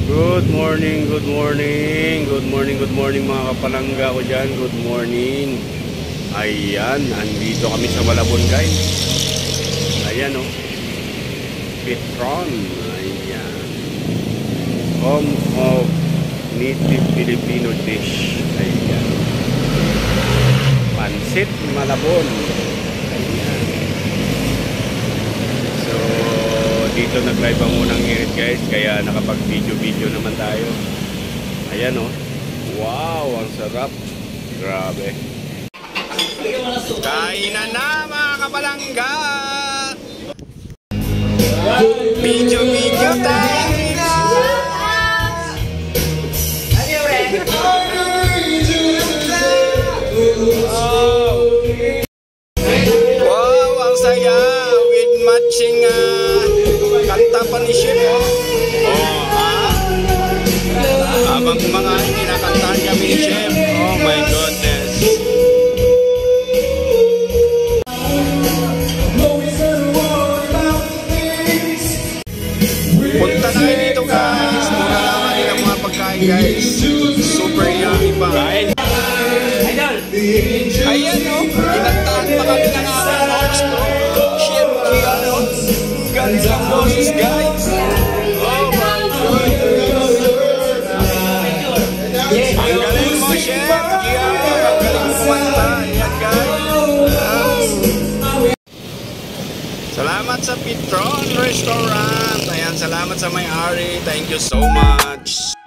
Good morning, good morning, good morning, good morning mga kapalangga ko dyan. Good morning. Ayan, andito kami sa Malabon guys. Ayan o, Petron. Ayan, home of native Filipino dish. Ayan, Pansit Malabon. Ayan. So dito nag-live ang unang init guys, kaya nakapag-video naman tayo. Ayan o. Wow, ang sarap. Grabe. Kainan na mga kapalangga. Video tayo na. Wow, ang saya with matching kanta pa ni Chef. Habang mga kinakantahan kami ni Chef. Oh my goodness. Punta na kayo dito guys. Mura lang kanila mga pagkain guys. Super yummy pa. Ayan o, kinantahan pa kami ng aming host bro, Chef Kiano. Ganda ang boses guys. Oh my goodness. Ang galing mo Chef Kiano. Ang galing mo kumanta. Ayan guys. Salamat sa Petron Restaurant. Ayan, salamat sa may-ari. Thank you so much.